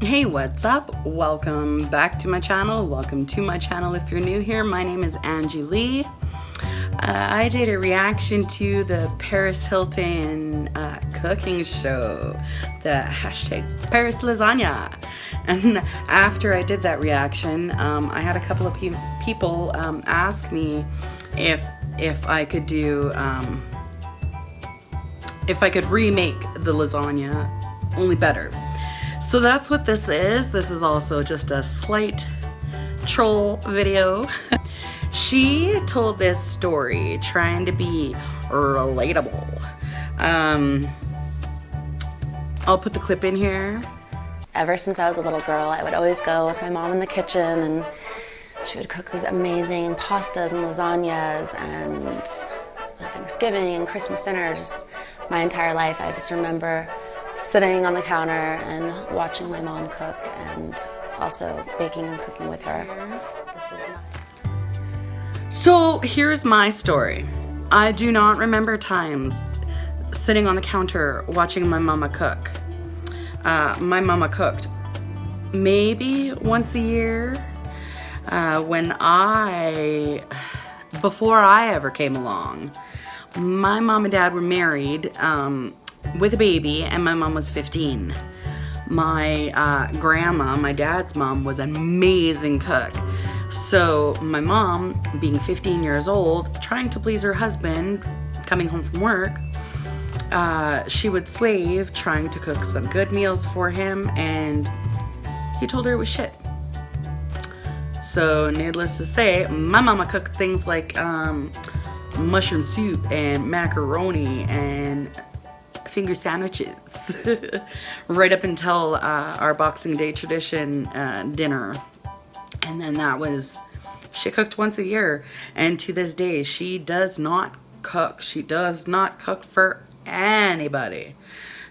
Hey, what's up? Welcome back to my channel. Welcome to my channel if you're new here. My name is Angey Lee. I did a reaction to the Paris Hilton cooking show, the hashtag Paris Lasagna. And after I did that reaction, I had a couple of people ask me if I could do, if I could remake the lasagna, only better. So that's what this is. This is also just a slight troll video. She told this story trying to be relatable. I'll put the clip in here. Ever since I was a little girl, I would always go with my mom in the kitchen and she would cook these amazing pastas and lasagnas and Thanksgiving and Christmas dinner. Just my entire life, I just remember sitting on the counter and watching my mom cook and also baking and cooking with her. This is So here's my story. I do not remember times sitting on the counter watching my mama cook. My mama cooked maybe once a year before I ever came along. My mom and dad were married with a baby, and my mom was 15. My grandma, my dad's mom, was an amazing cook. So my mom, being 15 years old, trying to please her husband, coming home from work, she would slave trying to cook some good meals for him, and he told her it was shit. So needless to say, my mama cooked things like mushroom soup and macaroni and finger sandwiches right up until our Boxing Day tradition dinner. And then she cooked once a year, and to this day she does not cook. She does not cook for anybody.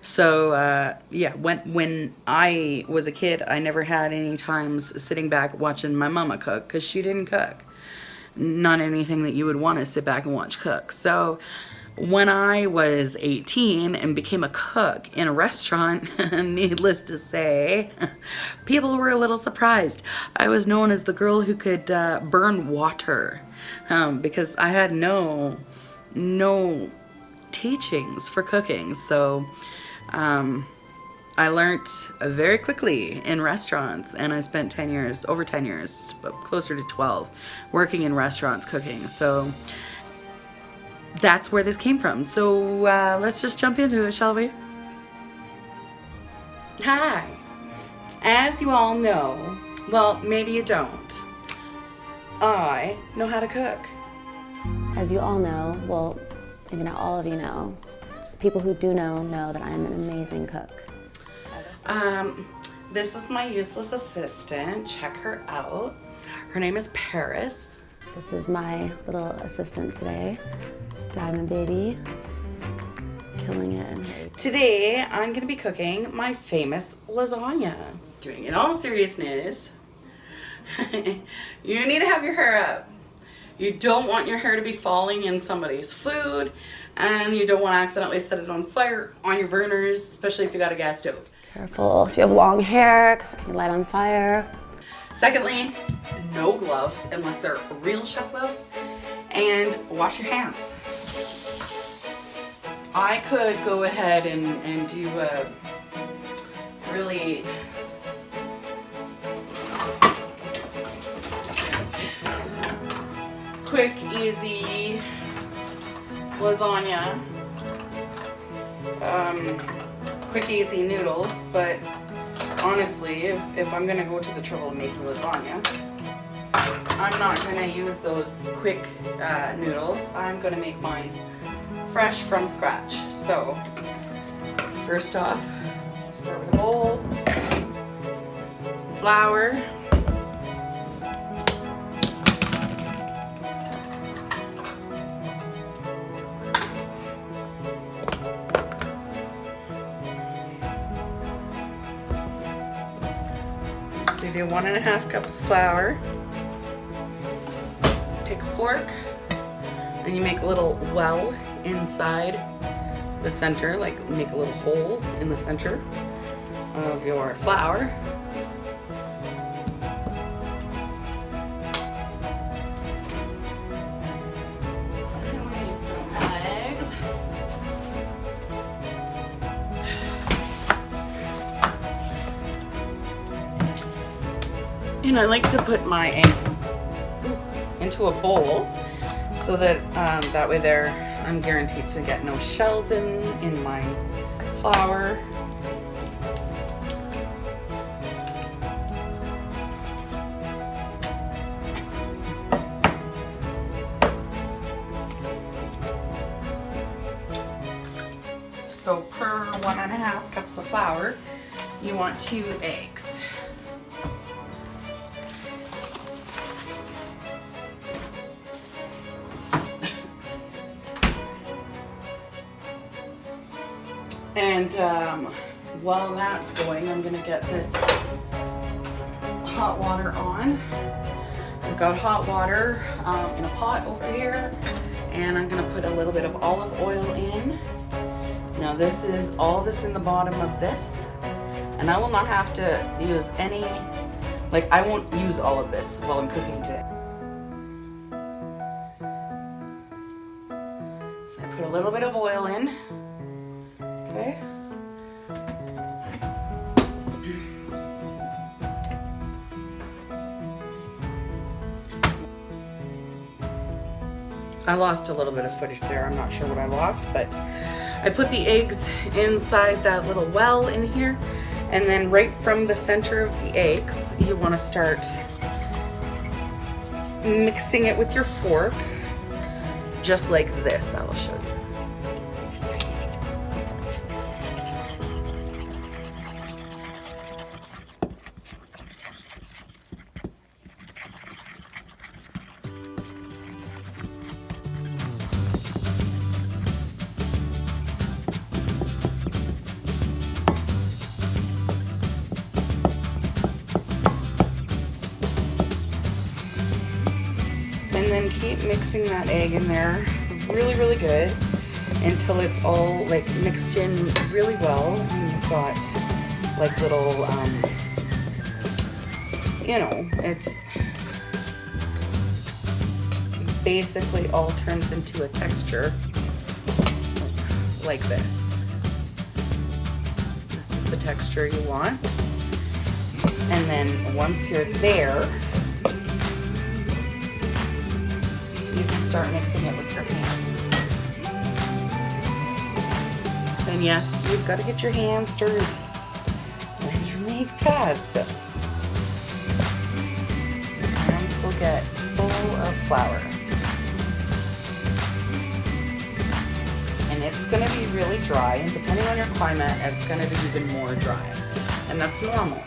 So yeah, when I was a kid, I never had any times sitting back watching my mama cook, because she didn't cook. Not anything that you would want to sit back and watch cook. So when I was 18 and became a cook in a restaurant, needless to say, people were a little surprised. I was known as the girl who could burn water, because I had no teachings for cooking. So I learned very quickly in restaurants, and I spent 10 years, over 10 years, but closer to 12, working in restaurants cooking. So that's where this came from. So let's just jump into it, shall we? Hi. As you all know, well, maybe you don't, I know how to cook. As you all know, well, maybe not all of you know, people who do know that I'm an amazing cook. This is my useless assistant. Check her out. Her name is Paris. This is my little assistant today, Diamond Baby, killing it. Today, I'm gonna be cooking my famous lasagna. Doing it in all seriousness, you need to have your hair up. You don't want your hair to be falling in somebody's food, and you don't want to accidentally set it on fire on your burners, especially if you got a gas stove. Careful if you have long hair, because it can light on fire. Secondly, no gloves unless they're real chef gloves, and wash your hands. I could go ahead and do a really quick, easy lasagna. Quick, easy noodles, but honestly, if I'm gonna go to the trouble of making lasagna, I'm not gonna use those quick noodles. I'm gonna make mine fresh from scratch. So first off, start with a bowl, some flour, so you do 1.5 cups of flour. Take a fork and you make a little well inside the center, like make a little hole in the center of your flour. And I like to put my eggs into a bowl so that that way there I'm guaranteed to get no shells in my flour. So per 1.5 cups of flour, you want 2 eggs. And while that's going, I'm gonna get this hot water on. I've got hot water in a pot over here, and I'm gonna put a little bit of olive oil in. Now this is all that's in the bottom of this, and I will not have to use any, like I won't use all of this while I'm cooking today. So I put a little bit of oil in, okay? I lost a little bit of footage there, I'm not sure what I lost, but I put the eggs inside that little well in here, and then right from the center of the eggs, you want to start mixing it with your fork, just like this. I will show you. And then keep mixing that egg in there really good until it's all like mixed in really well, and you've got like little you know, it's basically all turns into a texture like this. This is the texture you want. And then once you're there, you can start mixing it with your hands. And yes, you've got to get your hands dirty when you make pasta. Your hands will get full of flour. And it's going to be really dry, and depending on your climate, it's going to be even more dry. And that's normal,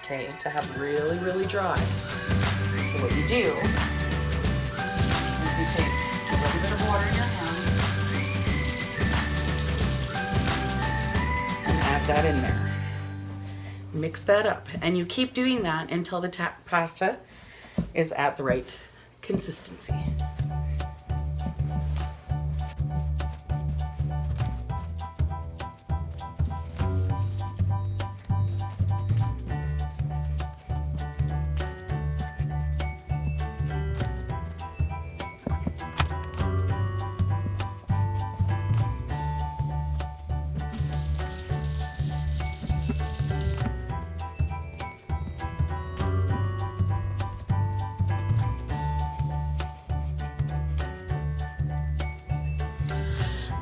okay, to have really dry. So what you do, you take a little bit of water in your hands and add that in there. Mix that up, and you keep doing that until the pasta is at the right consistency.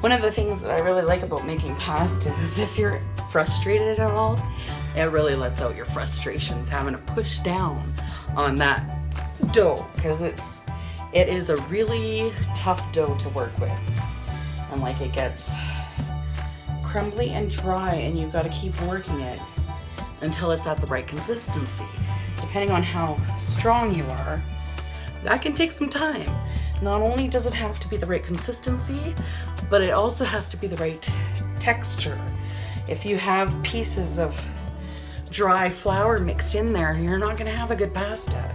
One of the things that I really like about making pasta is if you're frustrated at all, it really lets out your frustrations having to push down on that dough, because it is a really tough dough to work with, and like it gets crumbly and dry, and you've got to keep working it until it's at the right consistency. Depending on how strong you are, that can take some time. Not only does it have to be the right consistency, but it also has to be the right texture. If you have pieces of dry flour mixed in there, you're not going to have a good pasta.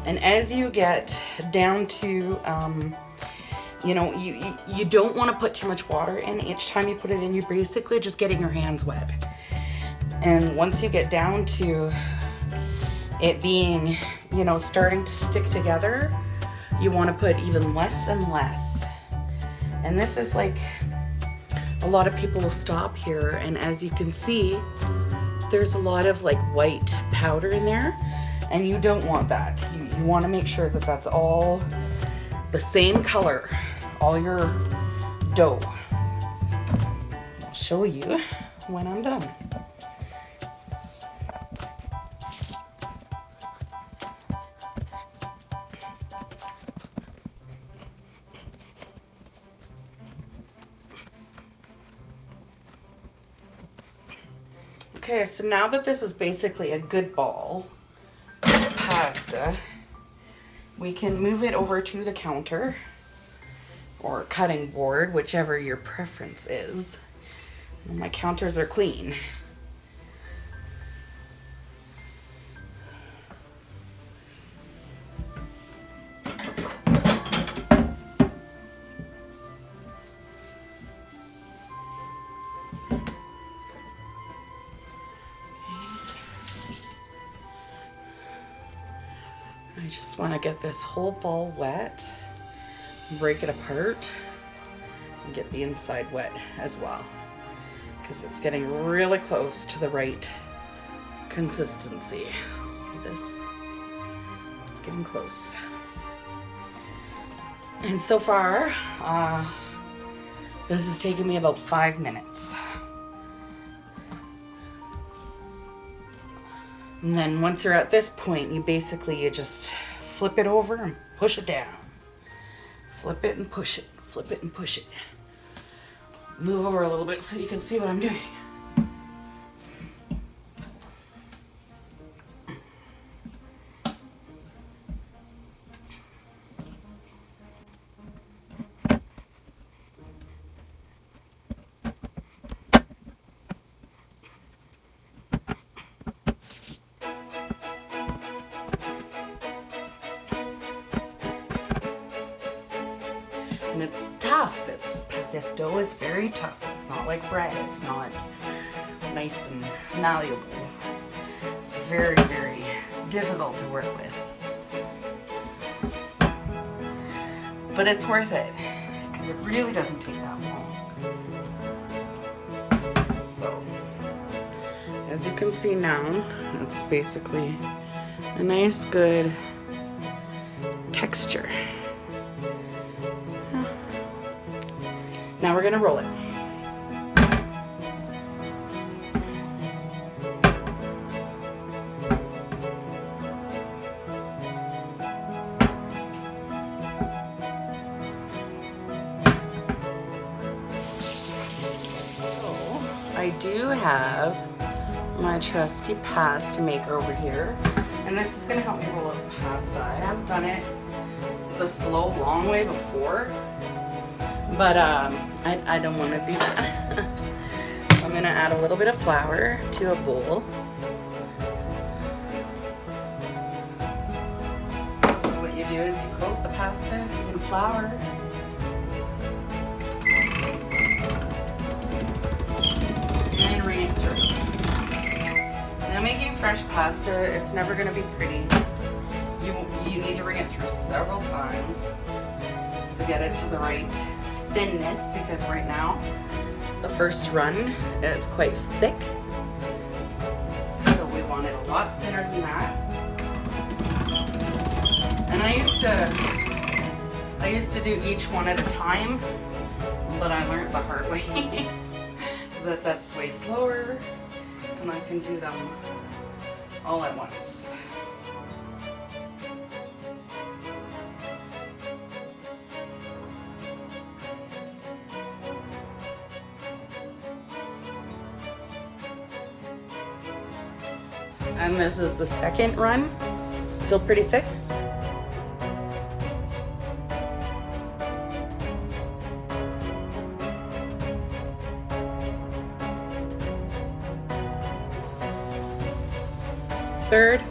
And as you get down to, you know, you don't want to put too much water in. Each time you put it in, you're basically just getting your hands wet. And once you get down to it being, you know, starting to stick together, you want to put even less and less. And this is like a lot of people will stop here, and as you can see, there's a lot of like white powder in there, and you don't want that. You want to make sure that that's all the same color, all your dough. I'll show you when I'm done. Okay, so now that this is basically a good ball of pasta, we can move it over to the counter or cutting board, whichever your preference is. And my counters are clean. I just want to get this whole ball wet, break it apart, and get the inside wet as well, because it's getting really close to the right consistency. See this? It's getting close. And so far, this has taken me about 5 minutes. And then once you're at this point, you just flip it over and push it down. Flip it and push it, flip it and push it. Move over a little bit so you can see what I'm doing. And it's tough. This dough is very tough. It's not like bread. It's not nice and malleable. It's very, very difficult to work with. But it's worth it, because it really doesn't take that long. So, as you can see now, it's basically a nice, good texture. Now we're gonna roll it. So I do have my trusty pasta maker over here, and this is gonna help me roll up pasta. I have done it the slow, long way before, but I don't want to do that. So I'm going to add a little bit of flour to a bowl. So what you do is you coat the pasta in flour. And wring it through. Now making fresh pasta, it's never going to be pretty. You need to wring it through several times to get it to the right thinness, because right now the first run is quite thick, so we want it a lot thinner than that. And I used to do each one at a time, but I learned the hard way that that's way slower and I can do them all at once. And this is the second run, still pretty thick. Third.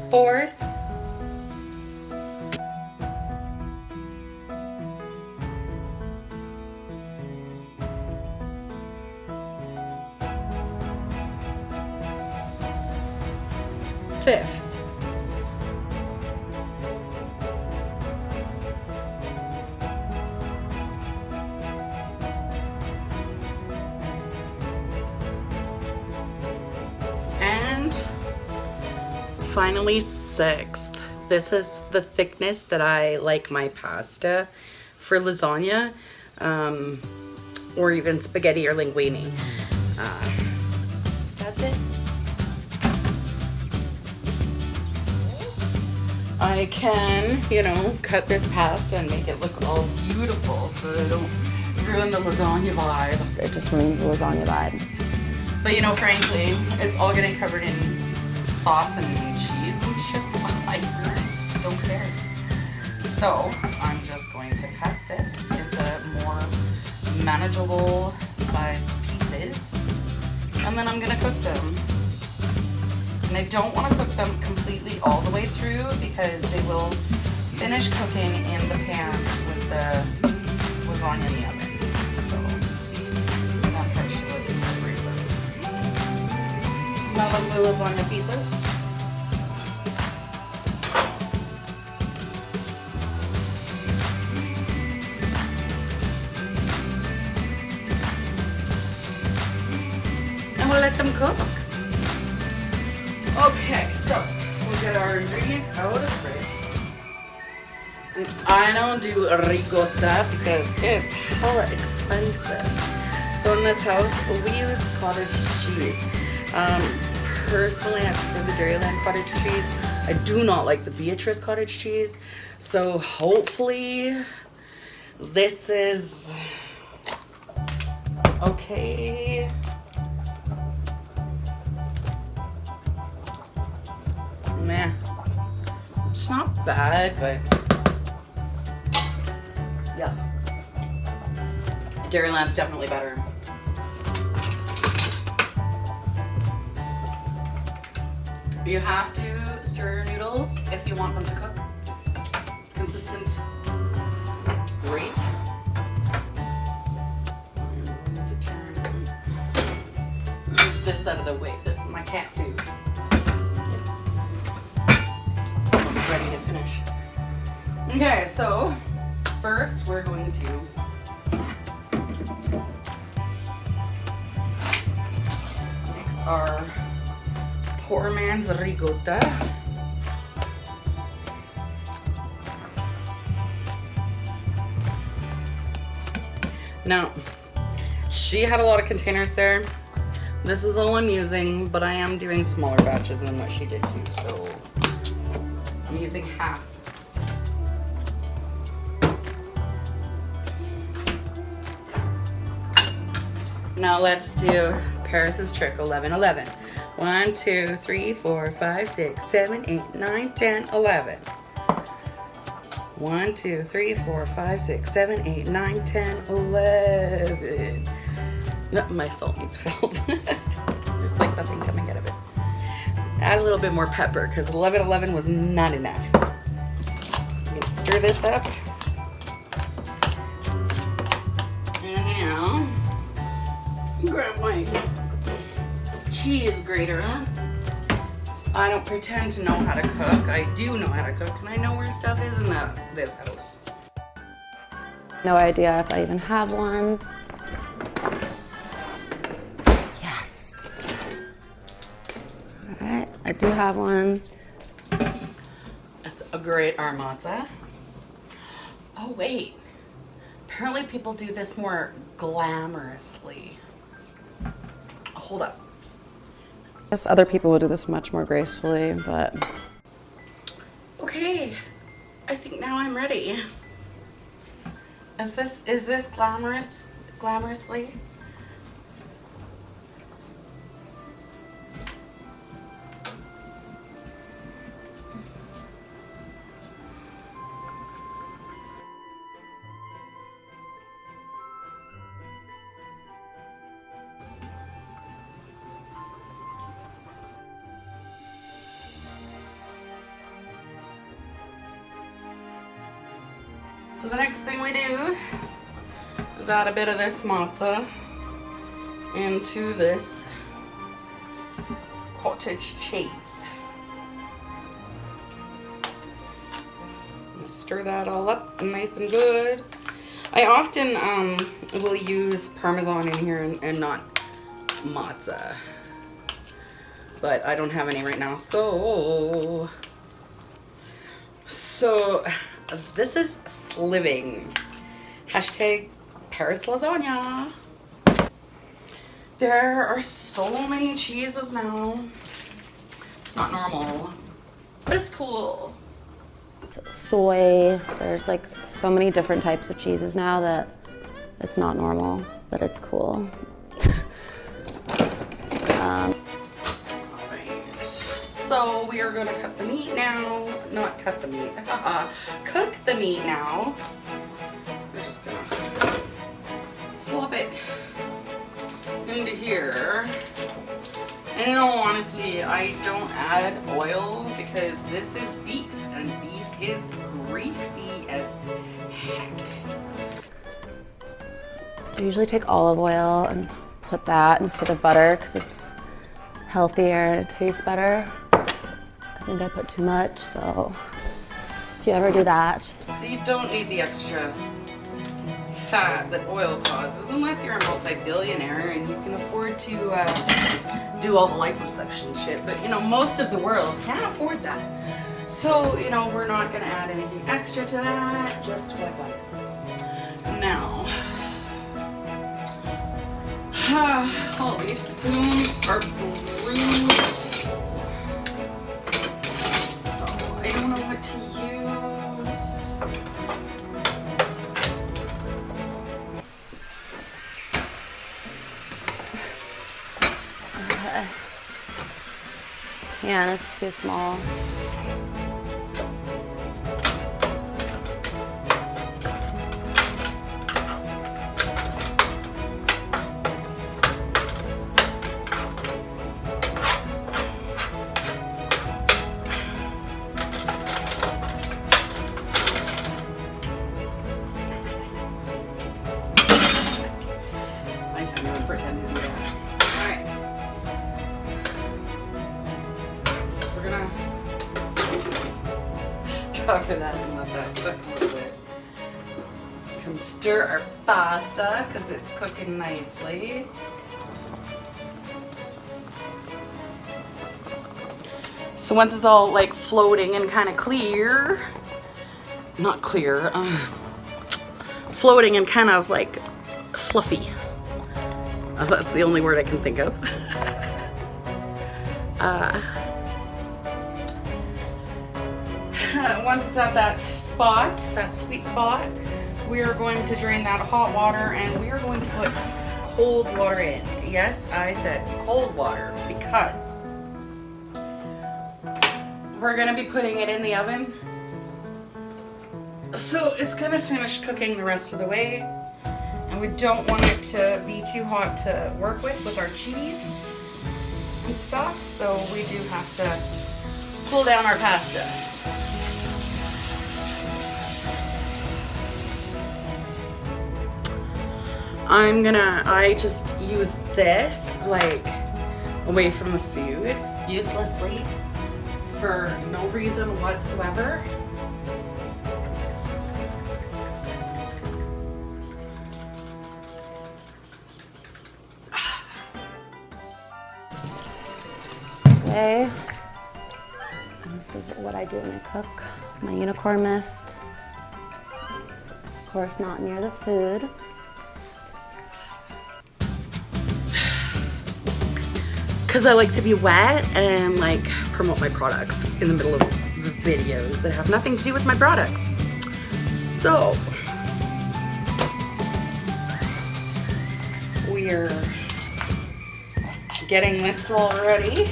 Fourth. 5th. And finally 6th. This is the thickness that I like my pasta for lasagna, or even spaghetti or linguine. That's it. I can, you know, cut this pasta and make it look all beautiful so that I don't ruin the lasagna vibe. It just ruins the lasagna vibe. But you know, frankly, it's all getting covered in sauce and cheese and shit. I don't care. So I'm just going to cut this into more manageable sized pieces, and then I'm gonna cook them. And I don't want to cook them completely all the way through because they will finish cooking in the pan with the lasagna in the oven. So that part should look really good. My lovely lasagna pieces. And we'll let them cook. Okay, so we'll get our ingredients out of the fridge. And I don't do ricotta because it's hella expensive. So in this house, we use cottage cheese. Personally, I prefer the Dairyland cottage cheese. I do not like the Beatrice cottage cheese. So hopefully this is okay. Meh. It's not bad, but yeah. Dairyland's definitely better. You have to stir your noodles if you want them to cook. Consistent. Great. I'm going to turn this out of the way. This is my cat food. Ready to finish. Okay, so first we're going to mix our poor man's ricotta. Now, she had a lot of containers there. This is all I'm using, but I am doing smaller batches than what she did too, so I'm using half. Now let's do Paris's trick, 11-11. 1, 2, 3, 4, 5, 6, 7, 8, 9, 10, 11. 1, 2, 3, 4, 5, 6, 7, 8, 9, 10, 11. No, my salt needs filled. There's like nothing coming out of it. Add a little bit more pepper because 11-11 was not enough. I'm going to stir this up. And now, grab my cheese grater. I don't pretend to know how to cook. I do know how to cook, and I know where stuff is in this house. No idea if I even have one. Yes. All right, I do have one. That's a great armazza. Oh wait, apparently people do this more glamorously. Hold up. I guess other people will do this much more gracefully, but... Okay, I think now I'm ready. Is this glamorously? So the next thing we do is add a bit of this mozza into this cottage cheese. Stir that all up nice and good. I often will use Parmesan in here and not mozza. But I don't have any right now, so this is sliving. Hashtag Paris Lasagna. There are so many cheeses now. It's not normal, but it's cool. Soy, there's like so many different types of cheeses now that it's not normal, but it's cool. Alright, so we are gonna cut the meat now. Not cut the meat, cook the meat now. We're just gonna flip it into here. And in all honesty, I don't add oil because this is beef, and beef is greasy as heck. I usually take olive oil and put that instead of butter because it's healthier and it tastes better. I think I put too much, so if you ever do that, just... So you don't need the extra fat that oil causes unless you're a multi-billionaire and you can afford to do all the liposuction shit. But you know, most of the world can't afford that. So, you know, we're not gonna add anything extra to that, just what that is. Now, all these spoons are brutal. So I don't know what to use. Okay. This pan is too small. Pretend to do that. Alright. So we're gonna cover that and let that cook a little bit. Come stir our pasta because it's cooking nicely. So once it's all like floating and kind of clear, not clear, floating and kind of like fluffy. That's the only word I can think of. Once it's at that spot, that sweet spot, we are going to drain that hot water and we are going to put cold water in. Yes, I said cold water because we're going to be putting it in the oven. So it's going to finish cooking the rest of the way. And we don't want it to be too hot to work with our cheese and stuff, so we do have to cool down our pasta. I just use this like away from the food, uselessly, for no reason whatsoever. Okay. This is what I do when I cook. My unicorn mist. Of course, not near the food. Because I like to be wet and like promote my products in the middle of the videos that have nothing to do with my products. So we're getting this all ready.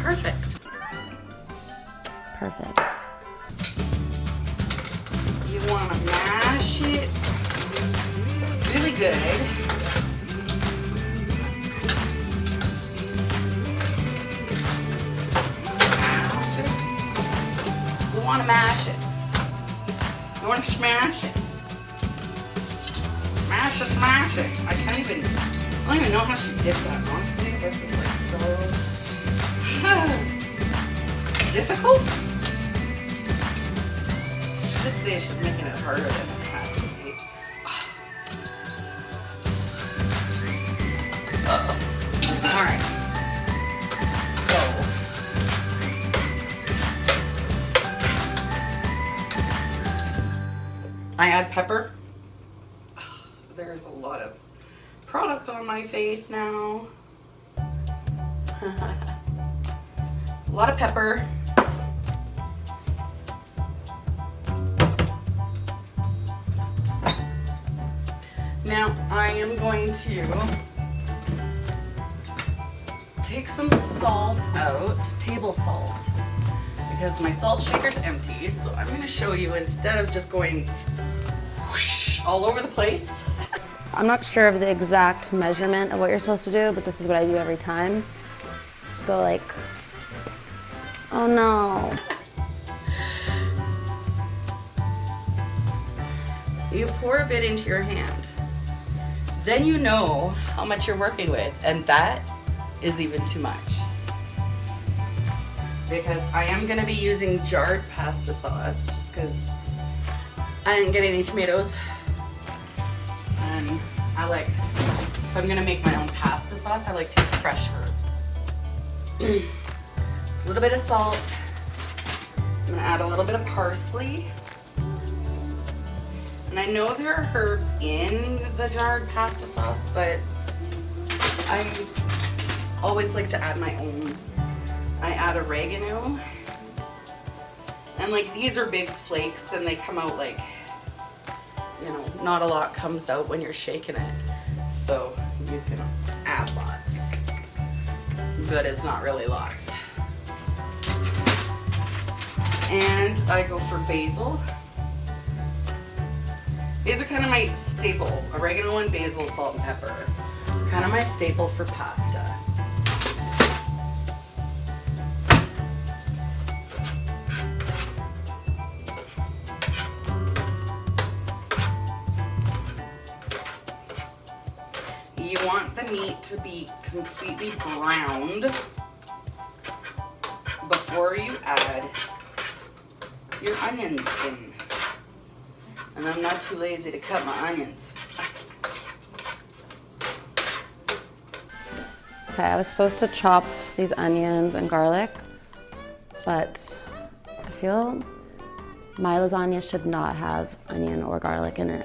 Perfect. Perfect. You want to mash it really good. Mash it. You want to mash it. You want to smash it. Smash it. I don't even know how she did that, honestly. This is like so difficult? She did say she's making it harder than it has to be. Alright. So. I add pepper. There's a lot of product on my face now. A lot of pepper. Now I am going to take some salt out, table salt, because my salt shaker's empty. So I'm going to show you, instead of just going whoosh all over the place. I'm not sure of the exact measurement of what you're supposed to do, but this is what I do every time. Just go like, oh no. You pour a bit into your hand. Then you know how much you're working with, and that is even too much. Because I am going to be using jarred pasta sauce, just because I didn't get any tomatoes. And I like, if I'm going to make my own pasta sauce, I like to use fresh herbs. It's a little bit of salt. I'm going to add a little bit of parsley. And I know there are herbs in the jarred pasta sauce, but I always like to add my own. I add oregano. And like, these are big flakes and they come out like, you know, not a lot comes out when you're shaking it. So you can add lots. But it's not really lots. And I go for basil. These are kind of my staple. Oregano and basil, salt and pepper. Kind of my staple for pasta. You want the meat to be completely browned before you add your onions in. And I'm not too lazy to cut my onions. Okay, I was supposed to chop these onions and garlic, but I feel my lasagna should not have onion or garlic in it.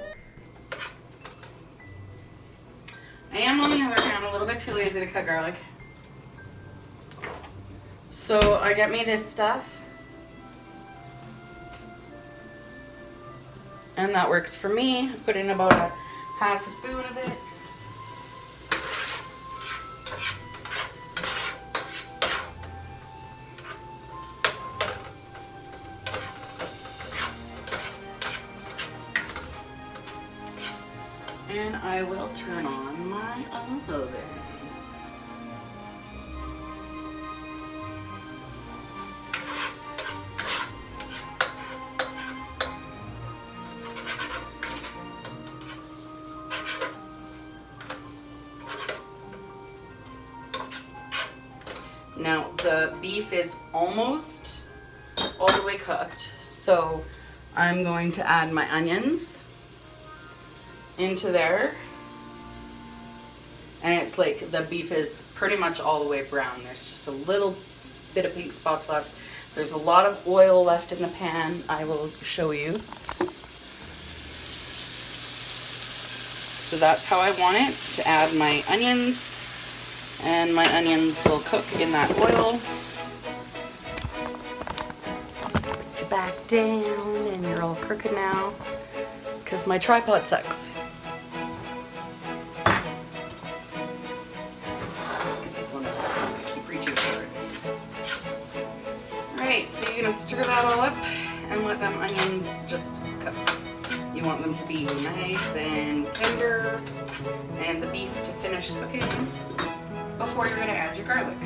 I am, on the other hand, a little bit too lazy to cut garlic. So I get me this stuff. And that works for me. I put in about a half a spoon of it. And I will turn on my oven. Now the beef is almost all the way cooked, so I'm going to add my onions into there. And it's like the beef is pretty much all the way brown. There's just a little bit of pink spots left. There's a lot of oil left in the pan. I will show you. So that's how I want it, to add my onions. And my onions will cook in that oil. Put your back down, and you're all crooked now because my tripod sucks. Let's get this one up. I keep reaching for it. Alright, so you're gonna stir that all up and let them onions just cook. You want them to be nice and tender, and the beef to finish cooking before you're going to add your garlic.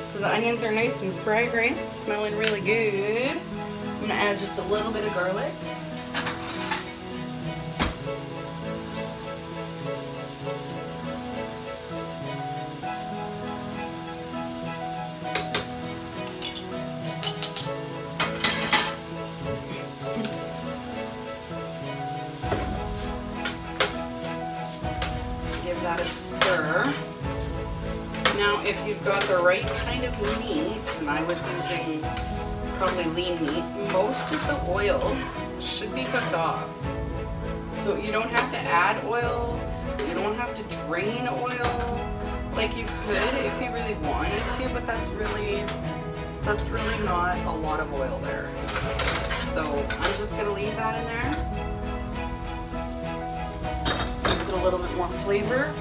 So the onions are nice and fragrant, smelling really good. I'm going to add just a little bit of garlic. a stir. Now, if you've got the right kind of meat, and I was using probably lean meat, most of the oil should be cooked off. So you don't have to add oil, you don't have to drain oil like you could if you really wanted to, but that's really not a lot of oil there. So I'm just gonna leave that in there. Gives it a little bit more flavor.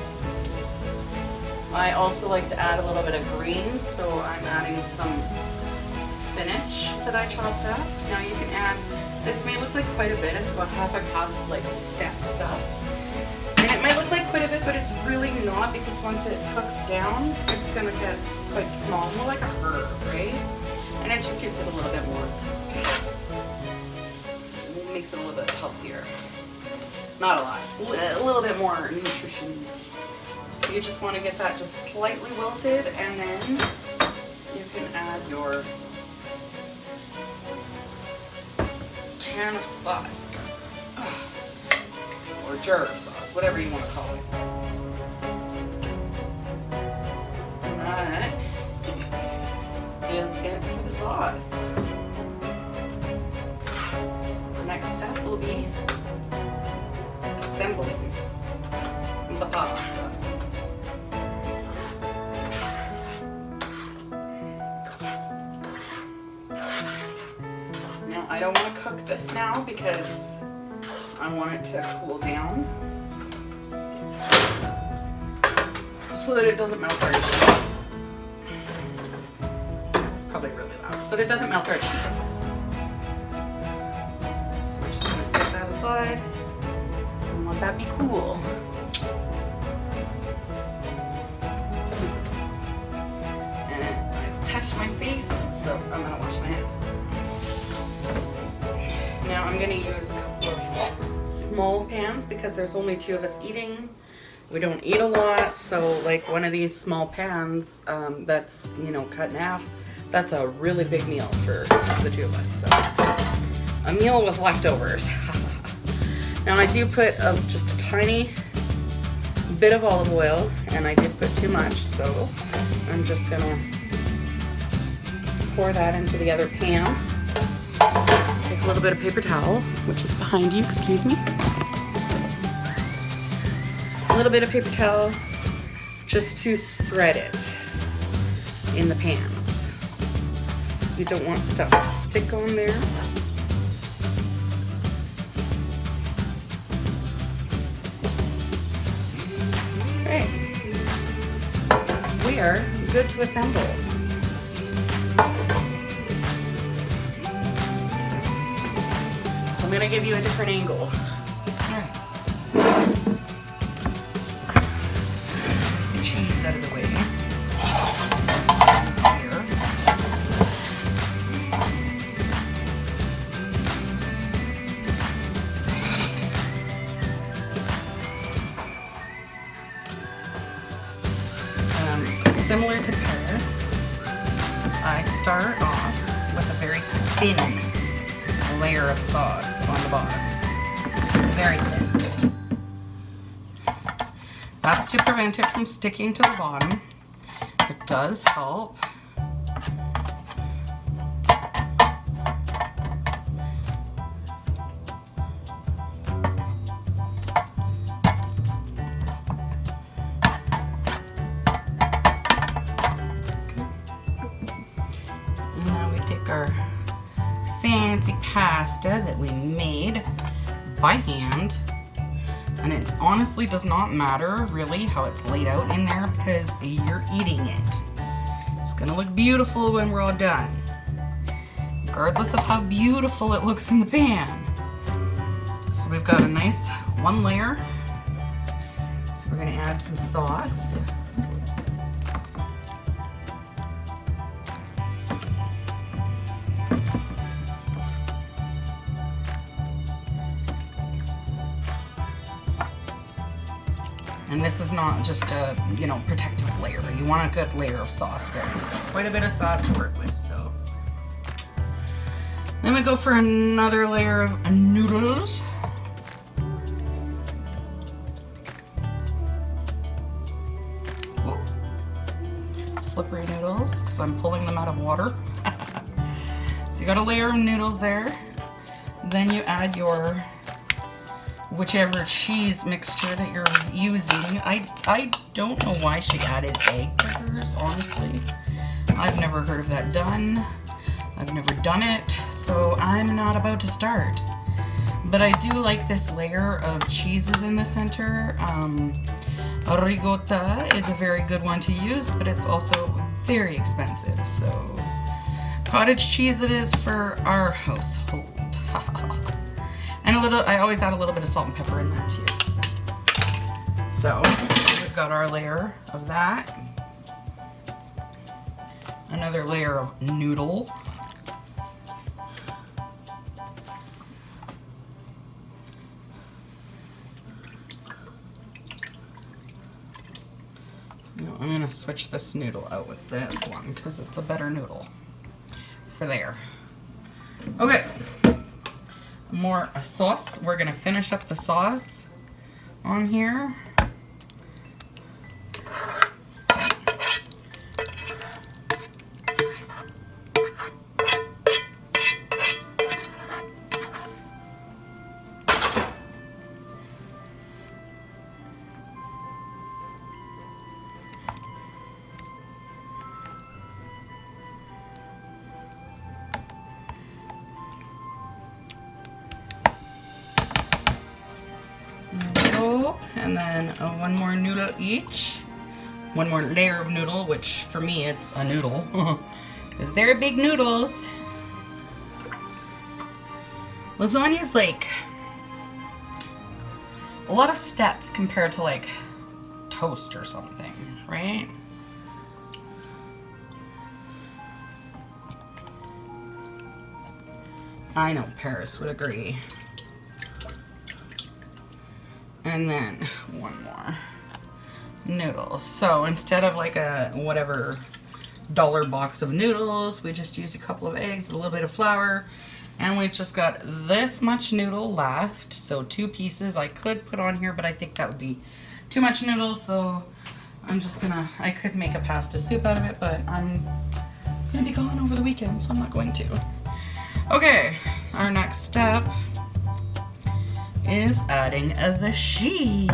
I also like to add a little bit of greens, so I'm adding some spinach that I chopped up. Now you can add, this may look like quite a bit, it's about half a cup like stuff. And it might look like quite a bit, but it's really not, because once it cooks down, it's gonna get quite small, more like a herb, right? And it just gives it a little bit more, it makes it a little bit healthier. Not a lot, a little bit more nutrition. So you just want to get that just slightly wilted, and then you can add your can of sauce, or jar of sauce, whatever you want to call it. And that is it for the sauce. The next step will be assembling the pasta. Now I don't want to cook this now because I want it to cool down so that it doesn't melt our cheese. It's probably really loud. So that it doesn't melt our cheese. So we're just going to set that aside and let that be cool. And I touched my face, so I'm going to wash my hands. Now I'm going to use a couple of small pans because there's only 2 of us eating. We don't eat a lot, so like one of these small pans that's, you know, cut in half, that's a really big meal for the 2 of us. So a meal with leftovers. Now I do put just a tiny bit of olive oil, and I did put too much, so I'm just gonna pour that into the other pan. Take a little bit of paper towel, which is behind you, excuse me. A little bit of paper towel just to spread it in the pans. You don't want stuff to stick on there. Okay. We are good to assemble. I'm gonna give you a different angle. The cheese out of the way. Here. Similar to Paris, I start off with a very thin layer of sauce on the bottom. Very thin. That's to prevent it from sticking to the bottom. It does help. And now we take our fancy pasta that we made by hand, and it honestly does not matter really how it's laid out in there because you're eating it. It's gonna look beautiful when we're all done, regardless of how beautiful it looks in the pan. So we've got a nice 1 layer, so we're gonna add some sauce. And this is not just a, you know, protective layer. You want a good layer of sauce there. Quite a bit of sauce to work with, so. Then we go for another layer of noodles. slippery noodles because I'm pulling them out of water. So you got a layer of noodles there. Then you add your whichever cheese mixture that you're using. I don't know why she added egg burgers, honestly. I've never heard of that done. I've never done it, so I'm not about to start. But I do like this layer of cheeses in the center. Ricotta is a very good one to use, but it's also very expensive. So cottage cheese it is for our household. And I always add a little bit of salt and pepper in that too. So we've got our layer of that. Another layer of noodle. I'm gonna switch this noodle out with this one because it's a better noodle for there. Okay, more sauce. We're gonna finish up the sauce on here. And then one more noodle each. One more layer of noodle, which for me it's a noodle. Because they're big noodles. Lasagna is like a lot of steps compared to like toast or something, right? I know Paris would agree. And then one more noodles. So instead of like a whatever dollar box of noodles, we just used a couple of eggs, a little bit of flour, and we've just got this much noodle left. So 2 pieces I could put on here, but I think that would be too much noodles. So I'm just gonna, I could make a pasta soup out of it, but I'm gonna be gone over the weekend, so I'm not going to. Okay, our next step is adding the cheese.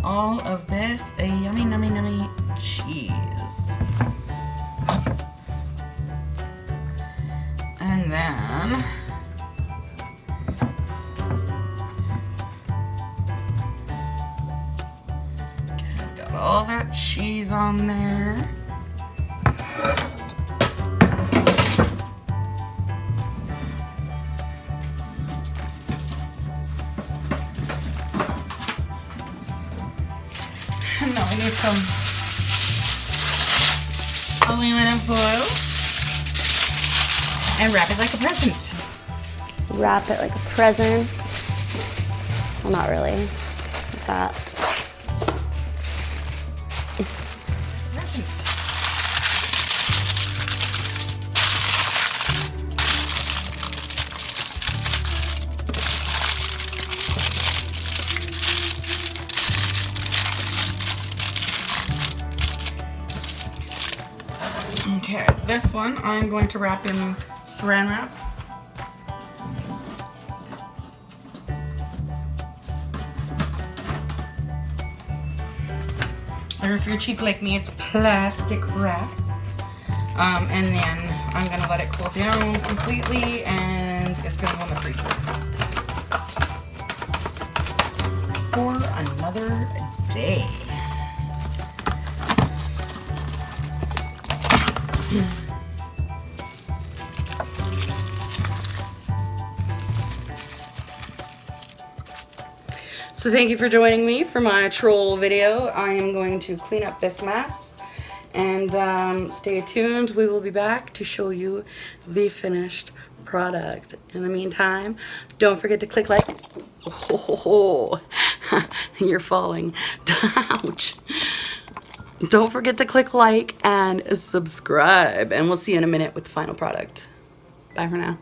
All of this yummy, nummy, nummy cheese. And then got all that cheese on there. Now we need some aluminum foil and wrap it like a present. Wrap it like a present. Well, not really, just like that. Okay, this one I'm going to wrap in saran wrap. Or if you're cheap like me, it's plastic wrap. And then I'm gonna let it cool down completely, and it's gonna go in the freezer for another day. So thank you for joining me for my troll video. I am going to clean up this mess, and stay tuned. We will be back to show you the finished product. In the meantime, don't forget to click like. Oh, you're falling. Ouch. Don't forget to click like and subscribe, and we'll see you in a minute with the final product. Bye for now.